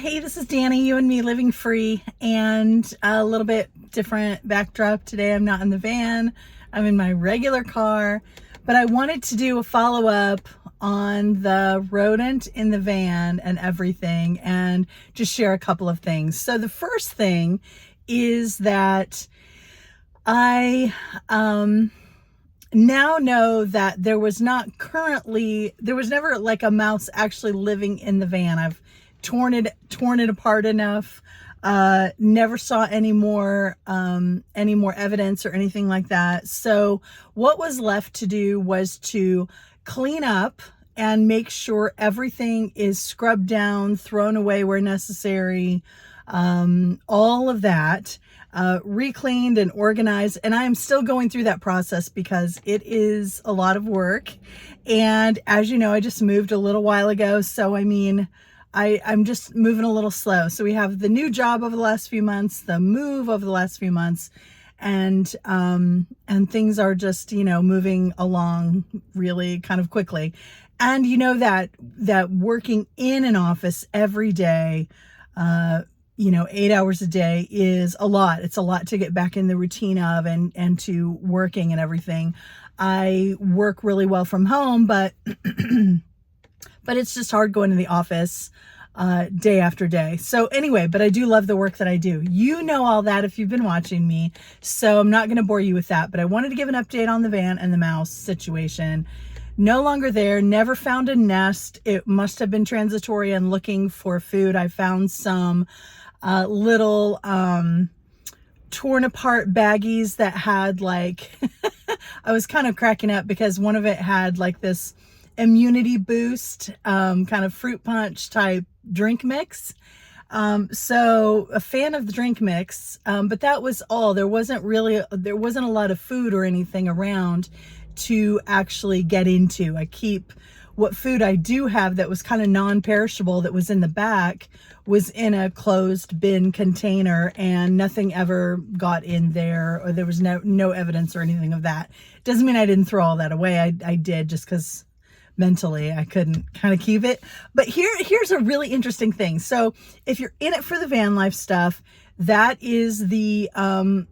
Hey, this is Dani, you and me living free, and a little bit different backdrop today. I'm not in the van, I'm in my regular car, but I wanted to do a follow-up on the rodent in the van and everything, and just share a couple of things. So the first thing is that I now know that there was never like a mouse actually living in the van. I've torn it apart enough. Never saw any more evidence or anything like that. So what was left to do was to clean up and make sure everything is scrubbed down, thrown away where necessary, all of that, re-cleaned and organized. And I am still going through that process because it is a lot of work. And as you know, I just moved a little while ago. So, I mean, I'm just moving a little slow. So we have the new job over the last few months, the move over the last few months, and things are just, moving along really kind of quickly. And that working in an office every day, 8 hours a day is a lot. It's a lot to get back in the routine of and to working and everything. I work really well from home, but but it's just hard going to the office day after day. So anyway, but I do love the work that I do. You know all that if you've been watching me, so I'm not going to bore you with that, but I wanted to give an update on the van and the mouse situation. No longer there, never found a nest. It must have been transitory and looking for food. I found some little torn apart baggies that had like, I was kind of cracking up because one of it had like this immunity boost, kind of fruit punch type drink mix. So a fan of the drink mix, but that was all. There wasn't a lot of food or anything around to actually get into. I keep what food I do have that was kind of non-perishable that was in the back was in a closed bin container, and nothing ever got in there, or there was no evidence or anything of that. Doesn't mean I didn't throw all that away. I did, just because mentally I couldn't kind of keep it. But here's a really interesting thing. So if you're in it for the van life stuff, that is the thing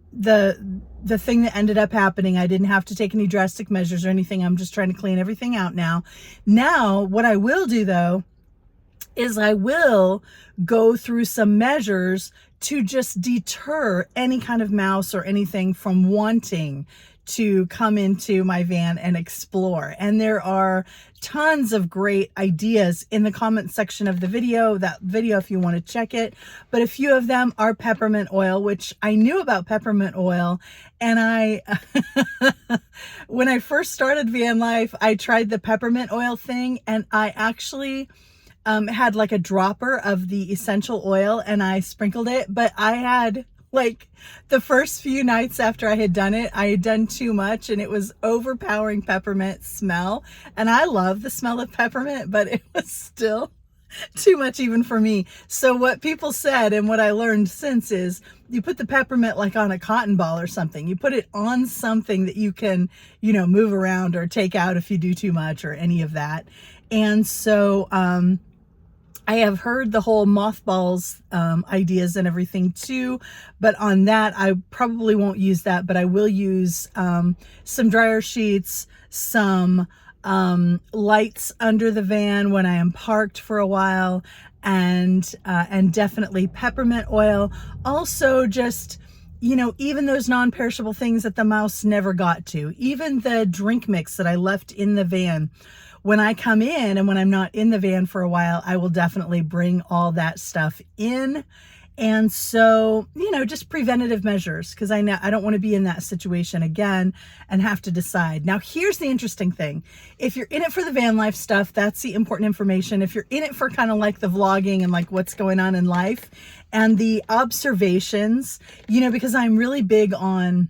that ended up happening. I didn't have to take any drastic measures or anything. I'm just trying to clean everything out now. Now, what I will do though, is I will go through some measures to just deter any kind of mouse or anything from wanting to come into my van and explore. And there are tons of great ideas in the comment section of the video, if you want to check it. But a few of them are peppermint oil, which I knew about peppermint oil. And when I first started van life, I tried the peppermint oil thing, and I actually had like a dropper of the essential oil and I sprinkled it, but I had like the first few nights after I had done it, I had done too much and it was overpowering peppermint smell. And I love the smell of peppermint, but it was still too much even for me. So what people said and what I learned since is you put the peppermint like on a cotton ball or something. You put it on something that you can, move around or take out if you do too much or any of that. And so, I have heard the whole mothballs ideas and everything too, but on that, I probably won't use that, but I will use some dryer sheets, some lights under the van when I am parked for a while, and definitely peppermint oil. Also just, even those non-perishable things that the mouse never got to, even the drink mix that I left in the van. When I come in and when I'm not in the van for a while, I will definitely bring all that stuff in. And so, just preventative measures, because I don't want to be in that situation again and have to decide. Now, here's the interesting thing. If you're in it for the van life stuff, that's the important information. If you're in it for kind of like the vlogging and like what's going on in life and the observations, because I'm really big on,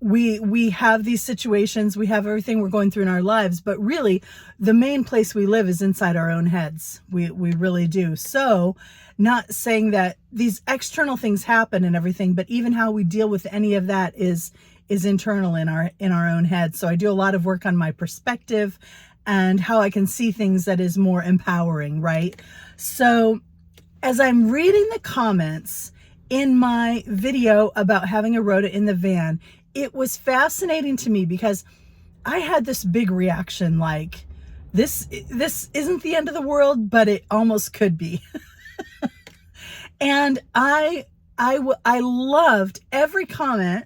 we have these situations, we have everything we're going through in our lives, but really the main place we live is inside our own heads. We really do. So not saying that these external things happen and everything, but even how we deal with any of that is internal in our own heads. So I do a lot of work on my perspective and how I can see things that is more empowering, right? So as I'm reading the comments in my video about having a rota in the van, it was fascinating to me because I had this big reaction like, this isn't the end of the world, but it almost could be. And I loved every comment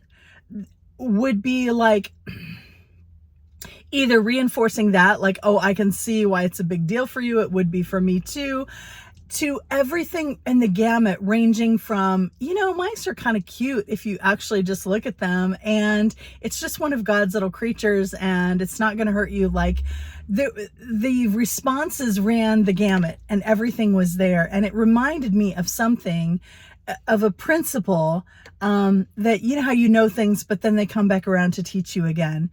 would be like either reinforcing that, like, oh, I can see why it's a big deal for you. It would be for me too, to everything in the gamut, ranging from, mice are kind of cute if you actually just look at them, and it's just one of God's little creatures and it's not going to hurt you. Like the responses ran the gamut and everything was there. And it reminded me of something, of a principle, that how you know things, but then they come back around to teach you again.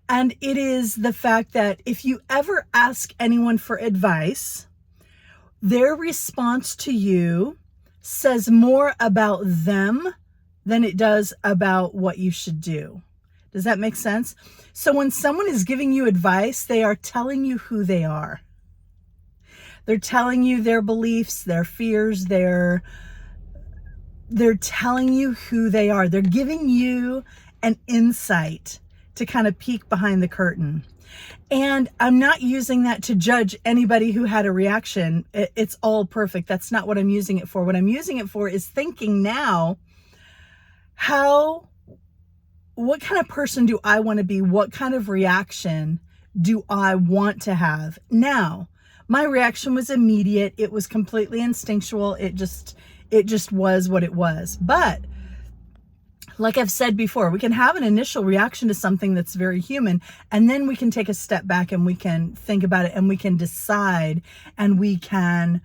And it is the fact that if you ever ask anyone for advice, their response to you says more about them than it does about what you should do. Does that make sense? So when someone is giving you advice, they are telling you who they are. They're telling you their beliefs, their fears, they're telling you who they are. They're giving you an insight to kind of peek behind the curtain. And I'm not using that to judge anybody who had a reaction. It's all perfect. That's not what I'm using it for. What I'm using it for is thinking now, what kind of person do I want to be? What kind of reaction do I want to have? Now, my reaction was immediate. It was completely instinctual. It just was what it was. But like I've said before, we can have an initial reaction to something that's very human, and then we can take a step back and we can think about it and we can decide and we can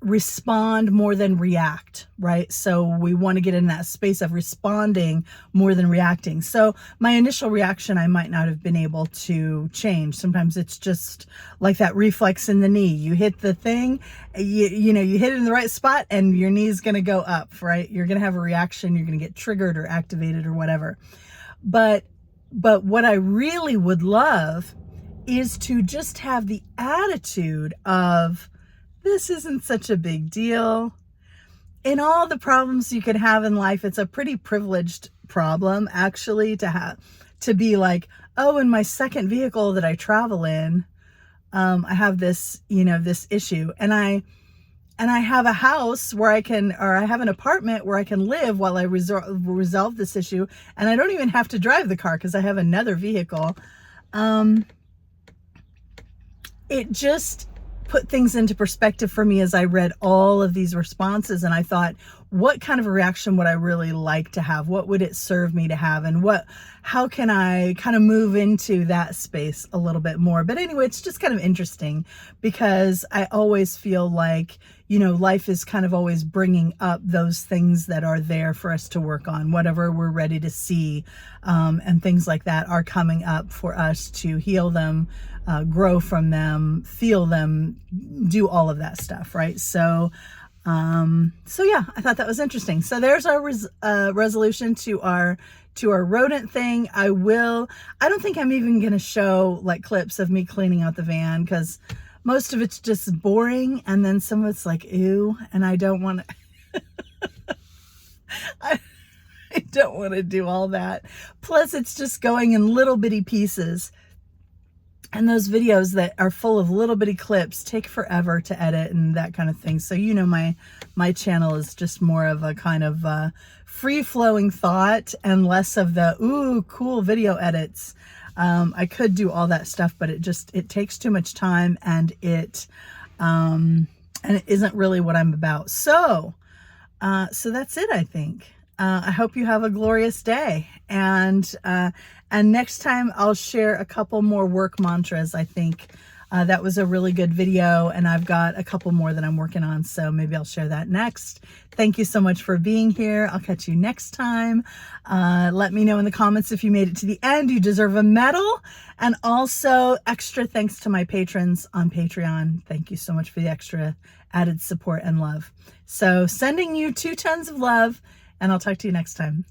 respond more than react, right? So we want to get in that space of responding more than reacting. So my initial reaction, I might not have been able to change. Sometimes it's just like that reflex in the knee. You hit the thing, you hit it in the right spot and your knee's going to go up, right? You're going to have a reaction. You're going to get triggered or activated or whatever. But what I really would love is to just have the attitude of, this isn't such a big deal. In all the problems you could have in life, it's a pretty privileged problem actually to be like, oh, in my second vehicle that I travel in, I have this, this issue, and I have a house where I have an apartment where I can live while I resolve this issue, and I don't even have to drive the car because I have another vehicle. It just put things into perspective for me as I read all of these responses, and I thought, what kind of a reaction would I really like to have? What would it serve me to have? And how can I kind of move into that space a little bit more? But anyway, it's just kind of interesting because I always feel like, life is kind of always bringing up those things that are there for us to work on, whatever we're ready to see, and things like that are coming up for us to heal them, grow from them, feel them, do all of that stuff, right? So yeah, I thought that was interesting. So there's our resolution to our rodent thing. I don't think I'm even going to show like clips of me cleaning out the van because most of it's just boring. And then some of it's like, ew. And I don't want to, I don't want to do all that. Plus it's just going in little bitty pieces. And those videos that are full of little bitty clips take forever to edit and that kind of thing. So, my channel is just more of a kind of free-flowing thought and less of the, ooh, cool video edits. I could do all that stuff, but it takes too much time, and it isn't really what I'm about. So that's it, I think. I hope you have a glorious day. And next time I'll share a couple more work mantras. I think that was a really good video, and I've got a couple more that I'm working on. So maybe I'll share that next. Thank you so much for being here. I'll catch you next time. Let me know in the comments if you made it to the end. You deserve a medal. And also extra thanks to my patrons on Patreon. Thank you so much for the extra added support and love. So sending you 2 tons of love, and I'll talk to you next time.